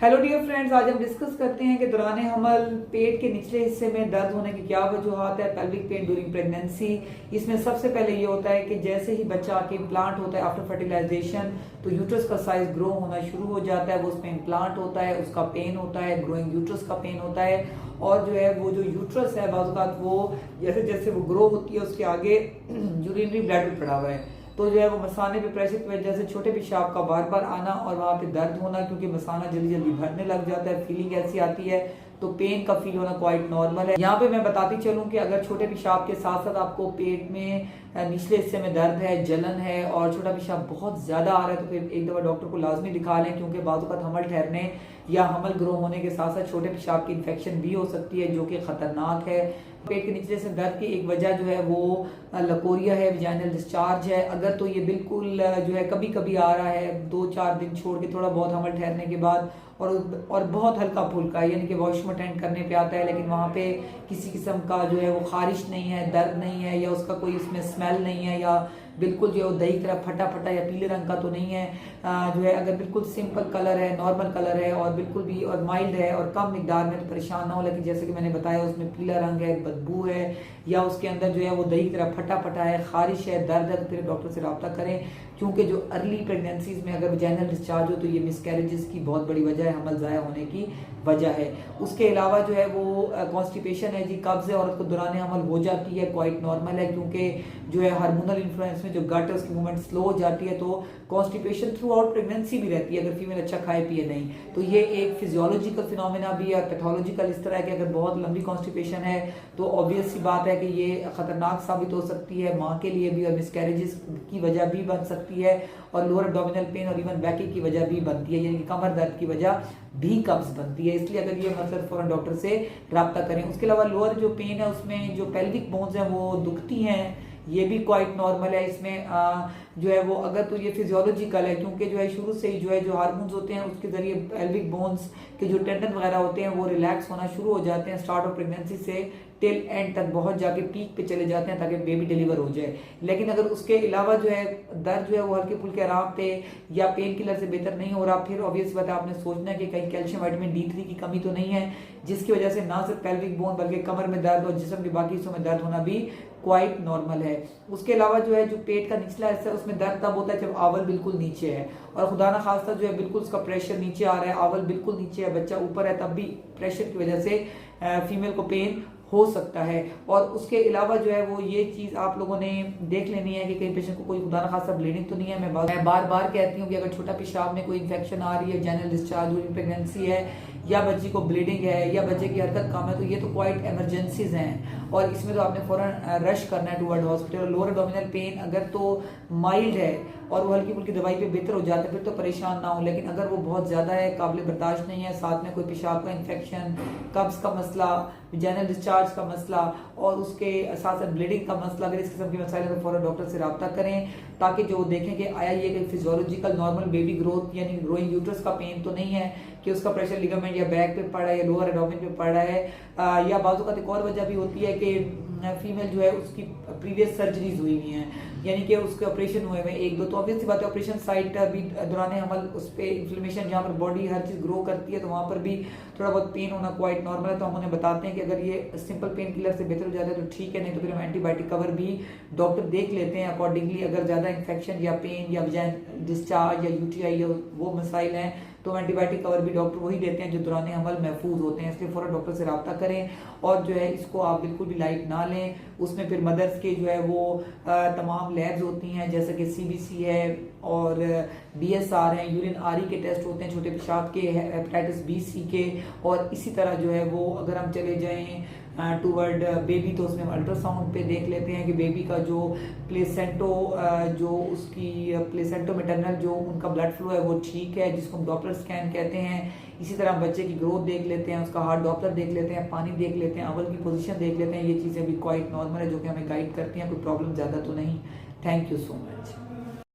Hello dear friends, आज हम discuss करते हैं कि दौरान हमल पेट के निचले हिस्से में दर्द होने की क्या वजूहत है। Pelvic pain during pregnancy. इसमें सबसे पहले ये होता है कि जैसे ही बच्चा के इम्प्लांट होता है आफ्टर फर्टिलाइजेशन, तो यूट्रस का साइज ग्रो होना शुरू हो जाता है। वो उसमें इम्प्लांट होता है, उसका पेन होता है, ग्रोइंग यूट्रस का पेन होता है। और जो है वो जो यूट्रस है बाज़ औक़ात वो जैसे जैसे वो ग्रो होती है उसके आगे यूरिनरी ब्लैडर पड़ा हुआ है, तो जो है वो मसाने पे प्रेशर की वजह से छोटे पेशाब का बार बार आना और वहाँ पे दर्द होना, क्योंकि मसाना जल्दी जल्दी भरने लग जाता है, फीलिंग ऐसी आती है, तो पेन का फील होना क्वाइट नॉर्मल है। यहाँ पे मैं बताती चलूँ कि अगर छोटे पेशाब के साथ साथ आपको पेट में निचले हिस्से में दर्द है, जलन है और छोटा पेशाब बहुत ज़्यादा आ रहा है, तो फिर एक दफ़ा डॉक्टर को लाजमी दिखा लें, क्योंकि बाज़ औक़ात हमल ठहरने या हमल ग्रो होने के साथ साथ छोटे पेशाब की इन्फेक्शन भी हो सकती है, जो कि ख़तरनाक है। पेट के नीचे से दर्द की एक वजह जो है वो लकोरिया है, वजाइनल डिस्चार्ज है। अगर तो ये बिल्कुल जो है कभी कभी आ रहा है, 2-4 दिन छोड़ के थोड़ा बहुत हमल ठहरने के बाद, और बहुत हल्का फुल्का यानी कि वॉशरूम अटेंड करने पे आता है, लेकिन वहाँ पे किसी किस्म का जो है वो खारिश नहीं है, दर्द नहीं है, या उसका कोई इसमें स्मेल नहीं है, या बिल्कुल जो है दही की तरह फटा फटा या पीले रंग का तो नहीं है। जो है अगर बिल्कुल सिंपल कलर है, नॉर्मल कलर है और बिल्कुल भी और माइल्ड है और कम मिकदार में, तो परेशान ना हो। लेकिन जैसे कि मैंने बताया उसमें पीला रंग है, बदबू है, या उसके अंदर जो है वो दही की तरह फटा फटा है, खारिश है, दर्द है, तो फिर डॉक्टर से रब्ता करें, क्योंकि जो अर्ली प्रेगनेंसीज में अगर वजाइनल डिस्चार्ज हो तो ये मिसकैरेजेस की बहुत बड़ी वजह है, हमल ज़ाया होने की वजह है। उसके अलावा जो है वो कॉन्स्टिपेशन है जी, कब्ज़ है, औरत को दौरान हमल हो जाती है, क्वाइट नॉर्मल है, क्योंकि जो है हार्मोनल इन्फ्लुएंस में जो गट है उसकी मूवमेंट स्लो हो जाती है, तो कॉन्स्टिपेशन थ्रू आउट प्रेगनेंसी भी रहती है अगर फीमेल अच्छा खाए पिए नहीं। तो ये एक फिजियोलॉजिकल फिनोमेना भी है, पैथोलॉजिकल इस तरह है कि अगर बहुत लंबी कॉन्स्टिपेशन है तो ऑब्वियस सी बात है कि ये खतरनाक साबित हो सकती है माँ के लिए भी, और मिसकैरेजेस की वजह भी बन सकती है, और लोअर एब्डोमिनल पेन और इवन बैकी की वजह भी बनती है, यानी कि कमर दर्द की वजह भी कब्ज बनती है। इसलिए अगर ये मतलब फौरन डॉक्टर से रब्ता करें। उसके अलावा लोअर जो पेन है उसमें जो पेल्विक बोन्स हैं वो दुखती हैं, ये भी क्वाइट नॉर्मल है। इसमें जो है वो अगर तो ये फिजियोलॉजिकल है, क्योंकि जो है शुरू से ही जो है जो हार्मोन्स होते हैं उसके जरिए पेल्विक बोन्स के जो टेंडन वगैरह होते हैं वो रिलैक्स होना शुरू हो जाते हैं स्टार्ट ऑफ प्रेगनेंसी से टिल एंड तक, बहुत जाके पीक पे चले जाते हैं ताकि बेबी डिलीवर हो जाए। लेकिन अगर उसके अलावा जो है दर्द जो है वो हल्के फुल्के आराम पे या पेन किलर से बेहतर नहीं हो रहा, फिर ऑब्वियस बात है आपने सोचना है कि कहीं कैल्शियम विटामिन D3 की कमी तो नहीं है, जिसकी वजह से ना सिर्फ पेल्विक बोन बल्कि कमर में दर्द और जिस्म के बाकी हिस्सों में दर्द होना भी क्वाइट नॉर्मल है। उसके अलावा जो है जो पेट का निचला हिस्सा है उसमें दर्द तब होता है जब आवल बिल्कुल नीचे है, और खुदा ना खास्ता जो है बिल्कुल उसका प्रेशर नीचे आ रहा है, आवल बिल्कुल नीचे है, बच्चा ऊपर है, तब भी प्रेशर की वजह से फीमेल को पेन हो सकता है। और उसके अलावा जो है वो ये चीज़ आप लोगों ने देख लेनी है कि कहीं पेशेंट को कोई खुदा ना खासा ब्लीडिंग तो नहीं है। मैं बार बार कहती हूँ कि अगर छोटा पेशाब में कोई इन्फेक्शन आ रही है, जनरल डिस्चार्ज ड्यूरिंग प्रेगनेंसी है, या बच्ची को ब्लीडिंग है, या बच्चे की हरकत कम है, तो ये तो क्वाइट एमरजेंसीज हैं, और इसमें तो आपने फौरन रश करना है toward hospital. Lower abdominal pain अगर तो माइल्ड है और वो हल्की फुल्की दवाई पे बेहतर हो जाता है फिर तो परेशान ना हो, लेकिन अगर वो बहुत ज़्यादा है, काबिल बर्दाश्त नहीं है, साथ में कोई पेशाब का इन्फेक्शन, कब्ज का मसला, वजाइनल डिस्चार्ज का मसला और उसके साथ साथ ब्लीडिंग का मसला, अगर इस किस्म के मसाइल तो फौरन डॉक्टर से रब्ता करें, ताकि जो देखें कि आया ये कि फिजियोलॉजिकल नॉर्मल बेबी ग्रोथ यानी ग्रोइंग यूट्रस का पेन तो नहीं है, कि उसका प्रेशर लिगामेंट या बैक पे पड़ा है या लोअर एब्डोमेन पे पड़ा है, या बाजू का एक और वजह भी होती है कि फीमेल जो है उसकी प्रीवियस सर्जरीज हुई हुई हैं, यानी कि उसके ऑपरेशन हुए हुए 1-2, तो ऑब्वियस सी बात है ऑपरेशन साइट भी दौरान हमल उस पर इन्फ्लेमेशन जहाँ पर बॉडी हर चीज़ ग्रो करती है तो वहाँ पर भी थोड़ा बहुत पेन होना क्वाइट नॉर्मल है। तो हम उन्हें बताते हैं कि अगर ये सिंपल पेन किलर से बेहतर हो जाता है तो ठीक है, नहीं तो फिर हम एंटीबायोटिक कवर भी डॉक्टर देख लेते हैं अकॉर्डिंगली। अगर ज़्यादा इन्फेक्शन या पेन या वजाइनल डिस्चार्ज या UTI या वो मसाइल हैं तो एंटीबायोटिक कवर भी डॉक्टर वही देते हैं जो दौरान हमल महफूज होते हैं। इसलिए फौरन डॉक्टर से रब्ता करें, और जो है इसको आप बिल्कुल भी लाइट ना लें। उसमें फिर मदर्स के जो है वो तमाम लैब्स होती हैं, जैसे कि CBC है और BSR है, यूरिन RE के टेस्ट होते हैं छोटे पेशाब के, हेपेटाइटिस B-C के, और इसी तरह जो है वो अगर हम चले जाएं टूवर्ड बेबी तो उसमें हम अल्ट्रासाउंड पे देख लेते हैं कि बेबी का जो प्लेसेंटो जो उसकी प्लेसेंटो मैटरनल जो उनका ब्लड फ्लो है वो ठीक है, जिसको हम डॉपलर स्कैन कहते हैं। इसी तरह बच्चे की ग्रोथ देख लेते हैं, उसका हार्ट डॉपलर देख लेते हैं, पानी देख लेते हैं, अवल की पोजीशन देख लेते हैं। ये चीज़ें भी क्वाइट नॉर्मल है जो कि हमें गाइड करती हैं, कोई प्रॉब्लम ज़्यादा तो नहीं। Thank you so much.